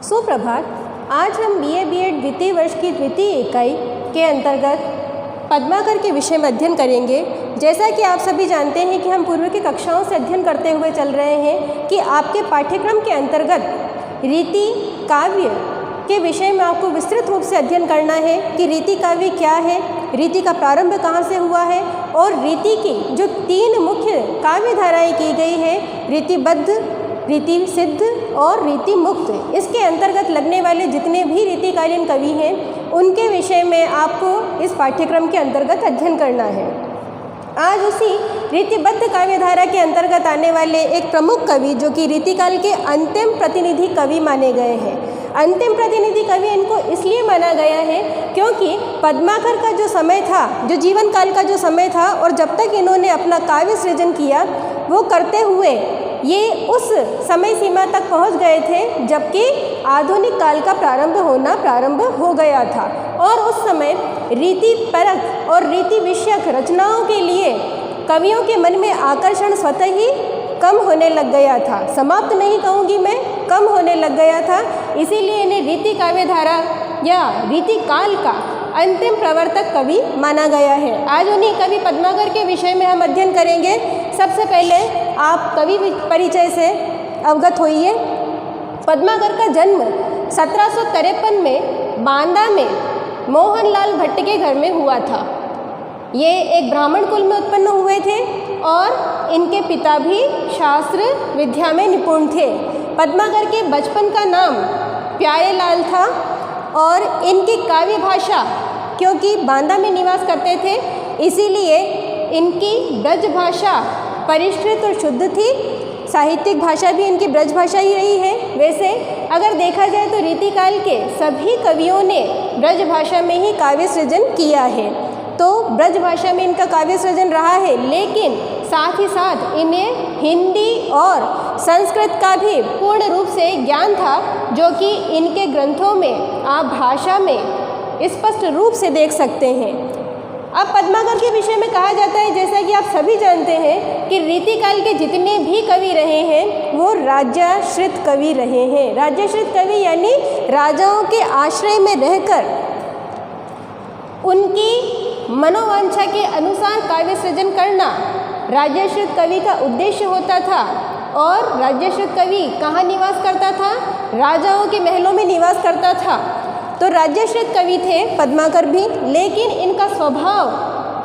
सुप्रभात। आज हम BA B.Ed द्वितीय वर्ष की द्वितीय इकाई के अंतर्गत पद्माकर के विषय में अध्ययन करेंगे। जैसा कि आप सभी जानते हैं कि हम पूर्व की कक्षाओं से अध्ययन करते हुए चल रहे हैं कि आपके पाठ्यक्रम के अंतर्गत रीति काव्य के विषय में आपको विस्तृत रूप से अध्ययन करना है कि रीति काव्य क्या है, रीति का प्रारंभ कहाँ से हुआ है और रीति की जो 3 मुख्य काव्य धाराएँ की गई है, रीतिबद्ध, रीति सिद्ध और रीति मुक्त। इसके अंतर्गत लगने वाले जितने भी रीतिकालीन कवि हैं उनके विषय में आपको इस पाठ्यक्रम के अंतर्गत अध्ययन करना है। आज उसी रीतिबद्ध काव्यधारा के अंतर्गत आने वाले एक प्रमुख कवि जो कि रीतिकाल के अंतिम प्रतिनिधि कवि माने गए हैं। अंतिम प्रतिनिधि कवि इनको इसलिए माना गया है क्योंकि पद्माकर का जो समय था, जो जीवन काल का जो समय था और जब तक इन्होंने अपना काव्य सृजन किया वो करते हुए ये उस समय सीमा तक पहुंच गए थे जबकि आधुनिक काल का प्रारंभ हो गया था और उस समय रीति परक और रीति विषयक रचनाओं के लिए कवियों के मन में आकर्षण स्वतः ही कम होने लग गया था। समाप्त नहीं कहूँगी मैं, कम होने लग गया था। इसीलिए इन्हें रीति काव्यधारा या रीति काल का अंतिम प्रवर्तक कवि माना गया है। आज उन्हीं कवि पद्माकर के विषय में हम अध्ययन करेंगे। सबसे पहले आप कवि परिचय से अवगत होइए। पद्माकर का जन्म 1753 में बांदा में मोहनलाल भट्ट के घर में हुआ था। ये एक ब्राह्मण कुल में उत्पन्न हुए थे और इनके पिता भी शास्त्र विद्या में निपुण थे। पद्माकर के बचपन का नाम प्यारेलाल था और इनकी काव्य भाषा, क्योंकि बांदा में निवास करते थे इसीलिए इनकी ब्रज भाषा परिष्कृत और शुद्ध थी। साहित्यिक भाषा भी इनकी ब्रज भाषा ही रही है। वैसे अगर देखा जाए तो रीतिकाल के सभी कवियों ने ब्रज भाषा में ही काव्य सृजन किया है, तो ब्रज भाषा में इनका काव्य सृजन रहा है। लेकिन साथ ही साथ इन्हें हिंदी और संस्कृत का भी पूर्ण रूप से ज्ञान था, जो कि इनके ग्रंथों में आप भाषा में स्पष्ट रूप से देख सकते हैं। अब पद्माकर के विषय में कहा जाता है, जैसा कि आप सभी जानते हैं कि रीतिकाल के जितने भी कवि रहे हैं वो राज्याश्रित कवि रहे हैं। राज्याश्रित कवि यानी राजाओं के आश्रय में रहकर उनकी मनोवांछा के अनुसार काव्य सृजन करना राज्याश्रित कवि का उद्देश्य होता था। और राज्याश्रित कवि कहाँ निवास करता था? राजाओं के महलों में निवास करता था। तो राज्याश्रित कवि थे पद्माकर भी, लेकिन इनका स्वभाव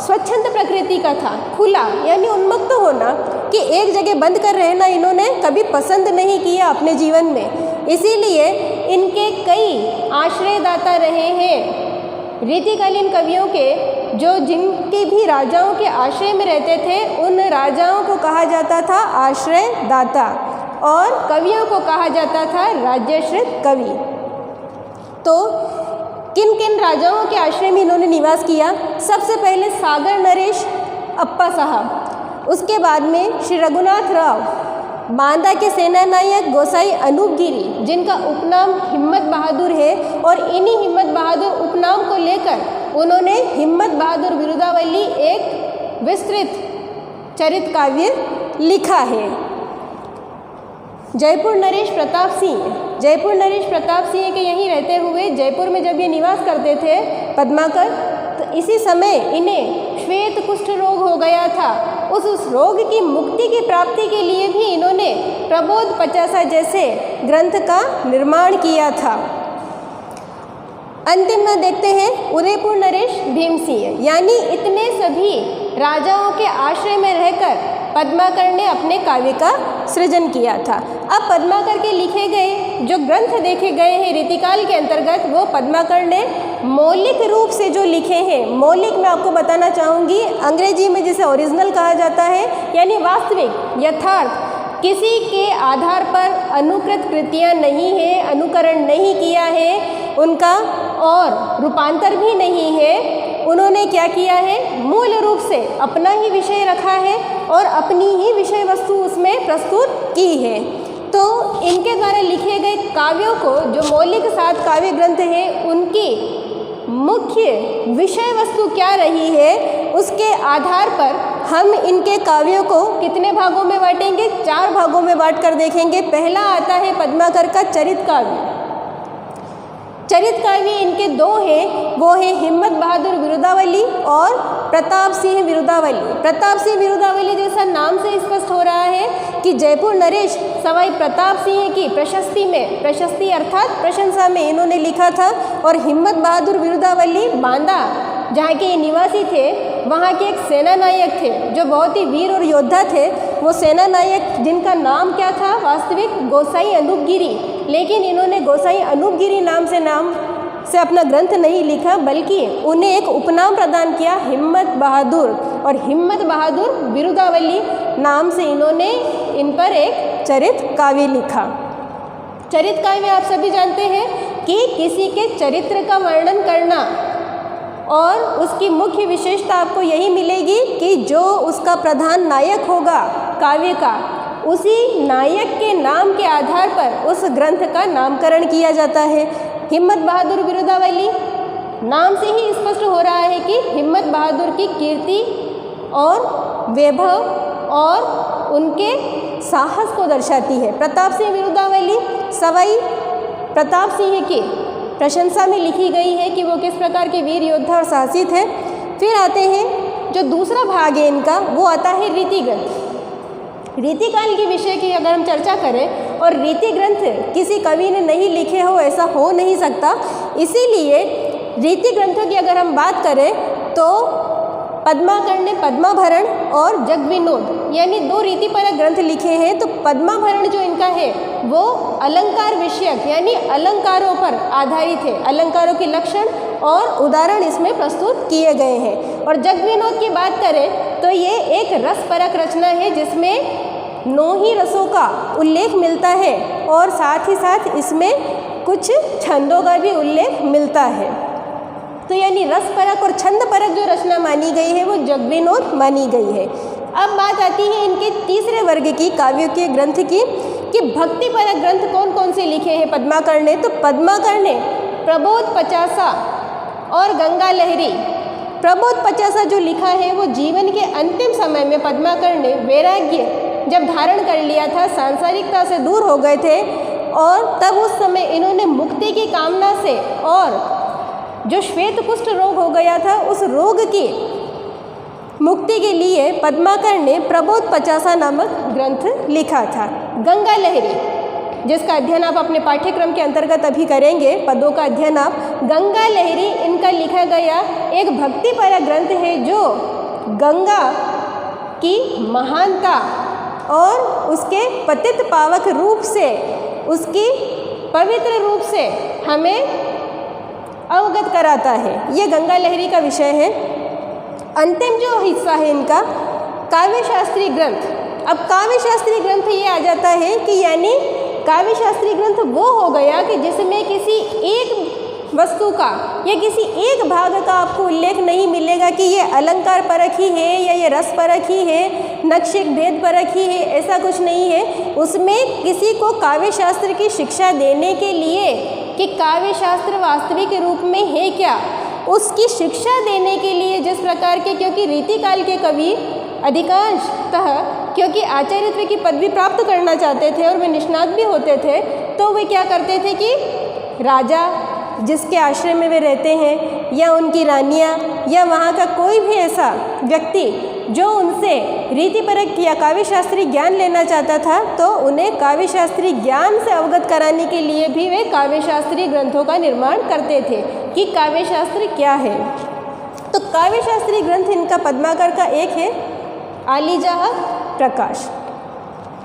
स्वच्छंद प्रकृति का था, खुला यानी उन्मुक्त होना, कि एक जगह बंद कर रहना इन्होंने कभी पसंद नहीं किया अपने जीवन में। इसीलिए इनके कई आश्रयदाता रहे हैं। रीतिकालीन कवियों के जो जिनके भी राजाओं के आश्रय में रहते थे उन राजाओं को कहा जाता था आश्रयदाता और कवियों को कहा जाता था राज्याश्रित कवि। तो किन किन राजाओं के आश्रय में इन्होंने निवास किया? सबसे पहले सागर नरेश अप्पा साहब, उसके बाद में श्री रघुनाथ राव, बांदा के सेनानायक गोसाई अनूप गिरी जिनका उपनाम हिम्मत बहादुर है, और इन्हीं हिम्मत बहादुर उपनाम को लेकर उन्होंने हिम्मत बहादुर बिरुदावली एक विस्तृत चरित काव्य लिखा है। जयपुर नरेश प्रताप सिंह के यहीं रहते हुए जयपुर में जब ये निवास करते थे पद्माकर, तो इसी समय इन्हें श्वेत कुष्ठ रोग हो गया था। उस रोग की मुक्ति की प्राप्ति के लिए भी इन्होंने प्रबोध पचासा जैसे ग्रंथ का निर्माण किया था। अंतिम में देखते हैं उदयपुर नरेश भीम सिंह, यानी इतने सभी राजाओं के आश्रय में रहकर पद्माकर ने अपने काव्य का सृजन किया था। अब पद्माकर के लिखे गए जो ग्रंथ देखे गए हैं रीतिकाल के अंतर्गत, वो पद्माकर ने मौलिक रूप से जो लिखे हैं, मौलिक मैं आपको बताना चाहूँगी, अंग्रेजी में जिसे ओरिजिनल कहा जाता है, यानी वास्तविक यथार्थ, किसी के आधार पर अनुकृत कृतियाँ नहीं है, अनुकरण नहीं किया है उनका और रूपांतर भी नहीं है। उन्होंने क्या किया है? मूल रूप से अपना ही विषय रखा है और अपनी ही विषय वस्तु उसमें प्रस्तुत की है। तो इनके द्वारा लिखे गए काव्यों को, जो मौलिक 7 काव्य ग्रंथ हैं, उनकी मुख्य विषय वस्तु क्या रही है, उसके आधार पर हम इनके काव्यों को कितने भागों में बांटेंगे? 4 भागों में बांट कर देखेंगे। पहला आता है पद्माकर का चरित काव्य। चरित काव्य इनके दो हैं, वो है हिम्मत बहादुर विरुदावली और प्रताप सिंह विरुदावली। प्रताप सिंह विरुदावली जैसा नाम से स्पष्ट हो रहा है कि जयपुर नरेश सवाई प्रताप सिंह की प्रशस्ति में, प्रशस्ति अर्थात प्रशंसा में इन्होंने लिखा था। और हिम्मत बहादुर विरुदावली बांदा जहाँ के निवासी थे, वहाँ के एक सेना नायक थे जो बहुत ही वीर और योद्धा थे। वो सेना नायक जिनका नाम क्या था वास्तविक, गोसाई अनूपगिरी, लेकिन इन्होंने गोसाई अनूपगिरी नाम से अपना ग्रंथ नहीं लिखा, बल्कि उन्हें एक उपनाम प्रदान किया हिम्मत बहादुर, और हिम्मत बहादुर विरुदावली नाम से इन्होंने इन पर एक चरित काव्य लिखा। चरित काव्य आप सभी जानते हैं कि किसी के चरित्र का वर्णन करना, और उसकी मुख्य विशेषता आपको यही मिलेगी कि जो उसका प्रधान नायक होगा काव्य का, उसी नायक के नाम के आधार पर उस ग्रंथ का नामकरण किया जाता है। हिम्मत बहादुर विरुदावली नाम से ही स्पष्ट हो रहा है कि हिम्मत बहादुर की कीर्ति और वैभव और उनके साहस को दर्शाती है। प्रताप सिंह विरुदावली सवाई प्रताप सिंह की प्रशंसा में लिखी गई है कि वो किस प्रकार के वीर योद्धा और साहसी थे। फिर आते हैं जो दूसरा भाग है इनका, वो आता है रीति ग्रंथ। रीतिकाल के विषय की अगर हम चर्चा करें, और रीति ग्रंथ किसी कवि ने नहीं लिखे हो ऐसा हो नहीं सकता, इसीलिए रीति ग्रंथों की अगर हम बात करें तो पद्माकर ने पद्माभरण और जगविनोद यानी दो रीतिपरक ग्रंथ लिखे हैं। तो पद्माभरण जो इनका है वो अलंकार विषयक यानी अलंकारों पर आधारित है, अलंकारों के लक्षण और उदाहरण इसमें प्रस्तुत किए गए हैं। और जगविनोद की बात करें तो ये एक रसपरक रचना है जिसमें 9 ही रसों का उल्लेख मिलता है, और साथ ही साथ इसमें कुछ छंदों का भी उल्लेख मिलता है। तो यानी रसपरक और छंदपरक जो रचना मानी गई है वो जगविनोद मानी गई है। अब बात आती है इनके तीसरे वर्ग की काव्यों के ग्रंथ की, कि भक्तिपरक ग्रंथ कौन कौन से लिखे हैं पद्माकर ने। तो पद्माकर ने प्रबोध पचासा और गंगा लहरी। प्रबोध पचासा जो लिखा है वो जीवन के अंतिम समय में पद्माकर ने वैराग्य जब धारण कर लिया था, सांसारिकता से दूर हो गए थे, और तब उस समय इन्होंने मुक्ति की कामना से, और जो श्वेत कुष्ठ रोग हो गया था उस रोग की मुक्ति के लिए पद्माकर ने प्रबोध पचासा नामक ग्रंथ लिखा था। गंगा लहरी जिसका अध्ययन आप अपने पाठ्यक्रम के अंतर्गत अभी करेंगे, पदों का अध्ययन आप, गंगा लहरी इनका लिखा गया एक भक्तिपरक ग्रंथ है जो गंगा की महानता और उसके पतित पावक रूप से, उसकी पवित्र रूप से हमें अवगत कराता है। ये गंगा लहरी का विषय है। अंतिम जो हिस्सा है इनका काव्य शास्त्री ग्रंथ। अब काव्य शास्त्री ग्रंथ ये आ जाता है कि यानी काव्य शास्त्री ग्रंथ वो हो गया कि जिसमें किसी एक वस्तु का या किसी एक भाग का आपको उल्लेख नहीं मिलेगा कि ये अलंकार परक ही है या ये रस परक ही है, नक्षिक भेद परक ही है, ऐसा कुछ नहीं है। उसमें किसी को काव्य शास्त्र की शिक्षा देने के लिए कि काव्य शास्त्र वास्तविक रूप में है क्या, उसकी शिक्षा देने के लिए जिस प्रकार के, क्योंकि रीतिकाल के कवि अधिकांशतः क्योंकि आचार्यत्व की पदवी प्राप्त करना चाहते थे और वे निष्णात भी होते थे, तो वे क्या करते थे कि राजा जिसके आश्रय में वे रहते हैं या उनकी रानियाँ या वहाँ का कोई भी ऐसा व्यक्ति जो उनसे रीतिपरक या काव्य शास्त्री ज्ञान लेना चाहता था, तो उन्हें काव्य शास्त्री ज्ञान से अवगत कराने के लिए भी वे काव्य शास्त्री ग्रंथों का निर्माण करते थे कि काव्य शास्त्र क्या है। तो काव्य शास्त्री ग्रंथ इनका पद्माकर का एक है आलीजाह प्रकाश।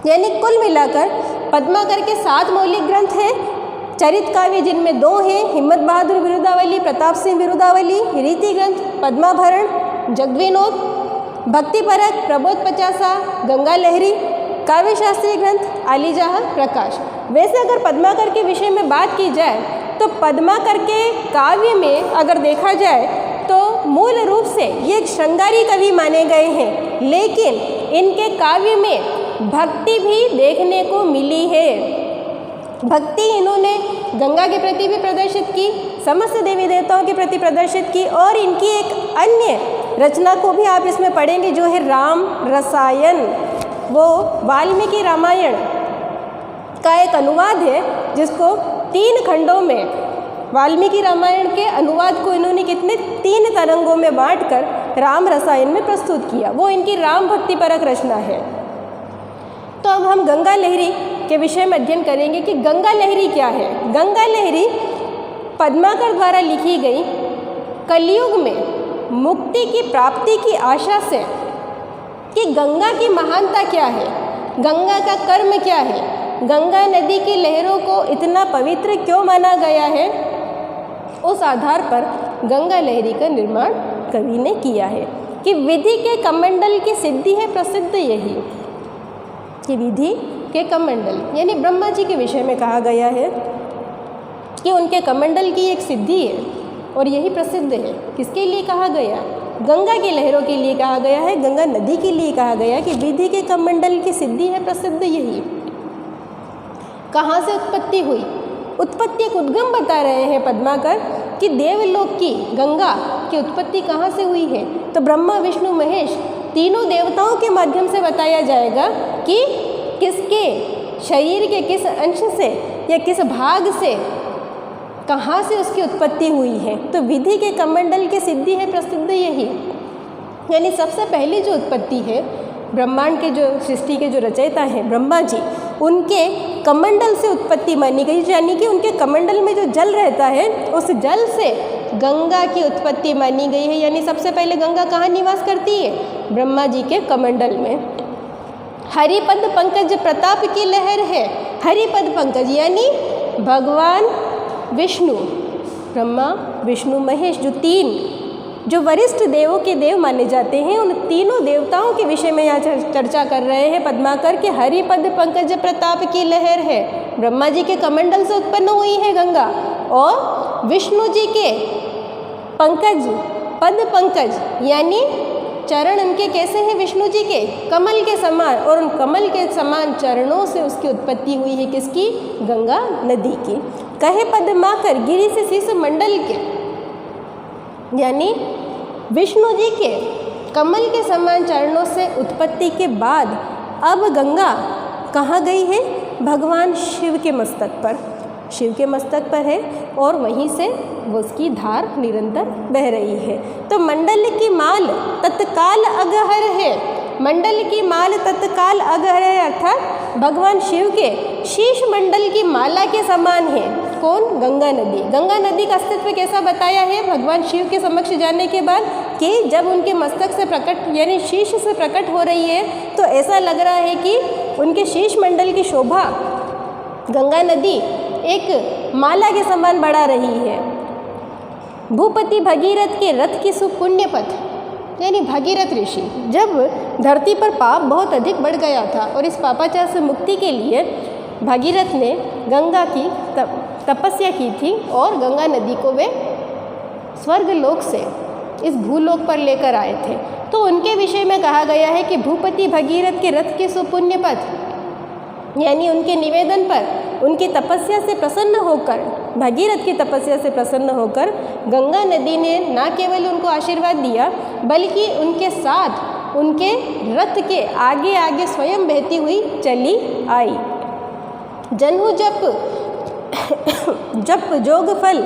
यानी कुल मिलाकर पद्माकर के 7 मौलिक ग्रंथ हैं चरित काव्य, जिनमें 2 हैं हिम्मत बहादुर विरुदावली, प्रताप सिंह विरुदावली, रीति ग्रंथ पद्माभरण, जगविनोद, भक्तिपरक प्रबोध पचासा, गंगा लहरी, काव्य शास्त्री ग्रंथ आलीजाह प्रकाश। वैसे अगर पद्माकर के विषय में बात की जाए तो पद्माकर के काव्य में अगर देखा जाए तो मूल रूप से ये श्रृंगारी कवि माने गए हैं, लेकिन इनके काव्य में भक्ति भी देखने को मिली है। भक्ति इन्होंने गंगा के प्रति भी प्रदर्शित की, समस्त देवी देवताओं के प्रति प्रदर्शित की, और इनकी एक अन्य रचना को भी आप इसमें पढ़ेंगे जो है राम रसायन। वो वाल्मीकि रामायण का एक अनुवाद है जिसको 3 खंडों में वाल्मीकि रामायण के अनुवाद को इन्होंने कितने 3 तरंगों में बांटकर राम रसायन में प्रस्तुत किया। वो इनकी राम भक्ति परक रचना है। तो अब हम गंगा लहरी के विषय में अध्ययन करेंगे कि गंगा लहरी क्या है। गंगा लहरी पद्माकर द्वारा लिखी गई कलयुग में मुक्ति की प्राप्ति की आशा से कि गंगा की महानता क्या है, गंगा का कर्म क्या है, गंगा नदी की लहरों को इतना पवित्र क्यों माना गया है, उस आधार पर गंगा लहरी का निर्माण कवि ने किया है। कि विधि के कमंडल की सिद्धि है प्रसिद्ध यही, कि विधि के कमंडल यानी ब्रह्मा जी के विषय में कहा गया है कि उनके कमंडल की एक सिद्धि है और यही प्रसिद्ध है। किसके लिए कहा गया? गंगा की लहरों के लिए कहा गया है, गंगा नदी के लिए कहा गया कि विधि के कमंडल की सिद्धि है प्रसिद्ध यही। कहाँ से उत्पत्ति हुई? उत्पत्ति एक उद्गम बता रहे हैं पद्माकर कि देवलोक की गंगा की उत्पत्ति कहाँ से हुई है। तो ब्रह्मा विष्णु महेश तीनों देवताओं के माध्यम से बताया जाएगा कि किसके शरीर के किस अंश से या किस भाग से कहाँ से उसकी उत्पत्ति हुई है। तो विधि के कमंडल की सिद्धि है प्रसिद्ध यही, यानी सबसे पहली जो उत्पत्ति है ब्रह्मांड के जो सृष्टि के जो रचयिता हैं ब्रह्मा जी, उनके कमंडल से उत्पत्ति मानी गई, यानी कि उनके कमंडल में जो जल रहता है उस जल से गंगा की उत्पत्ति मानी गई है। यानी सबसे पहले गंगा कहाँ निवास करती है? ब्रह्मा जी के कमंडल में। हरिपद पंकज प्रताप की लहर है। हरिपद पंकज यानी भगवान विष्णु, ब्रह्मा विष्णु महेश जो वरिष्ठ देवों के देव माने जाते हैं, उन तीनों देवताओं के विषय में यहाँ चर्चा कर रहे हैं पद्माकर के हरिपद पंकज प्रताप की लहर है। ब्रह्मा जी के कमंडल से उत्पन्न हुई है गंगा, और विष्णु जी के पंकज, पद पंकज यानी चरण उनके कैसे हैं? विष्णु जी के कमल के समान, और उन कमल के समान चरणों से उसकी उत्पत्ति हुई है किसकी? गंगा नदी की। कहे पद्माकर गिरी से शीश मंडल के, यानी विष्णु जी के कमल के समान चरणों से उत्पत्ति के बाद अब गंगा कहाँ गई है? भगवान शिव के मस्तक पर, शिव के मस्तक पर है और वहीं से वो उसकी धार निरंतर बह रही है। तो मंडल की माल तत्काल अगहर है। मंडल की माल तत्काल अगहर है अर्थात भगवान शिव के शीश मंडल की माला के समान है। कौन? गंगा नदी। गंगा नदी का अस्तित्व कैसा बताया है भगवान शिव के समक्ष जाने के बाद कि जब उनके मस्तक से प्रकट यानी शीश से प्रकट हो रही है तो ऐसा लग रहा है कि उनके शीश मंडल की शोभा गंगा नदी एक माला के समान बढ़ा रही है। भूपति भगीरथ के रथ की सुपुण्य पथ, यानी भगीरथ ऋषि जब धरती पर पाप बहुत अधिक बढ़ गया था और इस पापाचार से मुक्ति के लिए भगीरथ ने गंगा की तपस्या की थी और गंगा नदी को वे स्वर्ग लोक से इस भूलोक पर लेकर आए थे। तो उनके विषय में कहा गया है कि भूपति भगीरथ के रथ के सुपुण्य पथ, यानी उनके निवेदन पर, उनकी तपस्या से प्रसन्न होकर, भगीरथ की तपस्या से प्रसन्न होकर गंगा नदी ने न केवल उनको आशीर्वाद दिया बल्कि उनके साथ उनके रथ के आगे आगे स्वयं बहती हुई चली आई। जन्हु जप जोग फल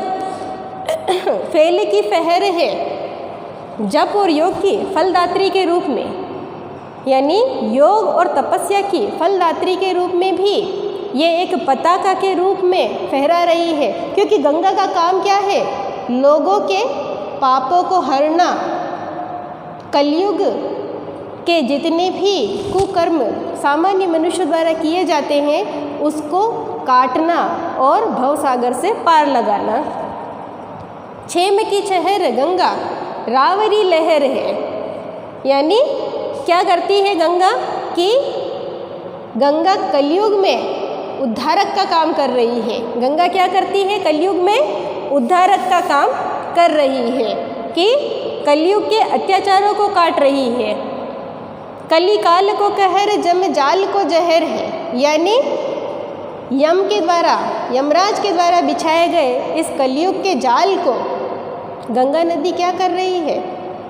फेल की फहर है। जप और योग की फलदात्री के रूप में, यानी योग और तपस्या की फलदात्री के रूप में भी ये एक पताका के रूप में फहरा रही है। क्योंकि गंगा का काम क्या है? लोगों के पापों को हरना, कलयुग के जितने भी कुकर्म सामान्य मनुष्य द्वारा किए जाते हैं उसको काटना और भवसागर से पार लगाना। छेम की छहर गंगा रावरी लहर है, यानी क्या करती है गंगा कि गंगा कलयुग में उद्धारक का काम कर रही है। गंगा क्या करती है? कलयुग में उद्धारक का काम कर रही है कि कलयुग के अत्याचारों को काट रही है। कली काल को कहर जम जाल को जहर है, यानी यम के द्वारा, यमराज के द्वारा बिछाए गए इस कलयुग के जाल को गंगा नदी क्या कर रही है?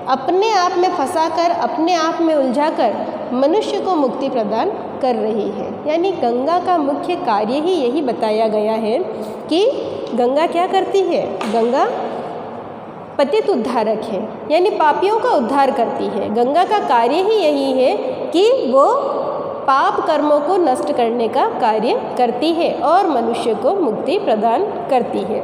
अपने आप में फंसाकर, अपने आप में उलझाकर मनुष्य को मुक्ति प्रदान कर रही है। यानी गंगा का मुख्य कार्य ही यही बताया गया है कि गंगा क्या करती है। गंगा पतित उद्धारक है, यानी पापियों का उद्धार करती है। गंगा का कार्य ही यही है कि वो पाप कर्मों को नष्ट करने का कार्य करती है और मनुष्य को मुक्ति प्रदान करती है।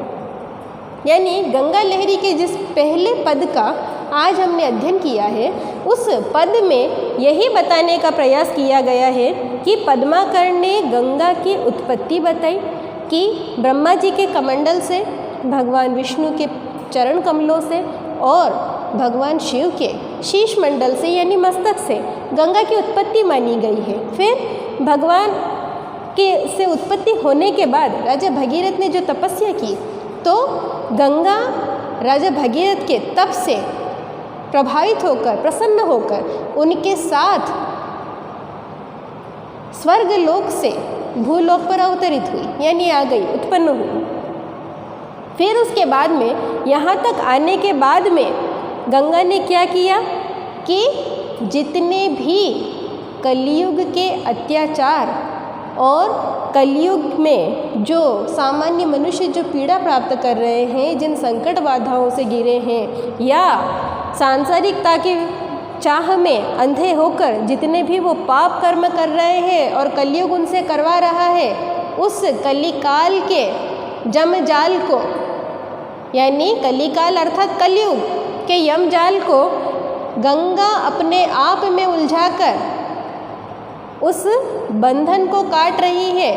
यानी गंगा लहरी के जिस पहले पद का आज हमने अध्ययन किया है, उस पद में यही बताने का प्रयास किया गया है कि पद्माकर ने गंगा की उत्पत्ति बताई कि ब्रह्मा जी के कमंडल से, भगवान विष्णु के चरण कमलों से और भगवान शिव के शीश मंडल से यानी मस्तक से गंगा की उत्पत्ति मानी गई है। फिर भगवान के से उत्पत्ति होने के बाद राजा भगीरथ ने जो तपस्या की, तो गंगा राजा भगीरथ के तप से प्रभावित होकर, प्रसन्न होकर उनके साथ स्वर्ग लोक से भूलोक पर अवतरित हुई, यानी आ गई, उत्पन्न हुई। फिर उसके बाद में यहाँ तक आने के बाद में गंगा ने क्या किया कि जितने भी कलयुग के अत्याचार और कलयुग में जो सामान्य मनुष्य जो पीड़ा प्राप्त कर रहे हैं, जिन संकट बाधाओं से घिरे हैं या सांसारिकता की चाह में अंधे होकर जितने भी वो पाप कर्म कर रहे हैं और कलयुग उनसे करवा रहा है, उस कलिकाल के जमजाल को, यानी कलिकाल अर्थात कलयुग के यमजाल को गंगा अपने आप में उलझाकर उस बंधन को काट रही है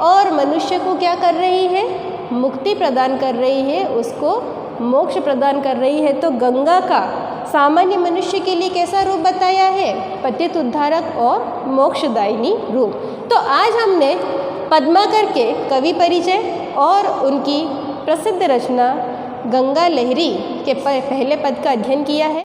और मनुष्य को क्या कर रही है, मुक्ति प्रदान कर रही है, उसको मोक्ष प्रदान कर रही है। तो गंगा का सामान्य मनुष्य के लिए कैसा रूप बताया है, पतित उद्धारक और मोक्षदायिनी रूप। तो आज हमने पद्माकर के कवि परिचय और उनकी प्रसिद्ध रचना गंगा लहरी के पहले पद का अध्ययन किया है।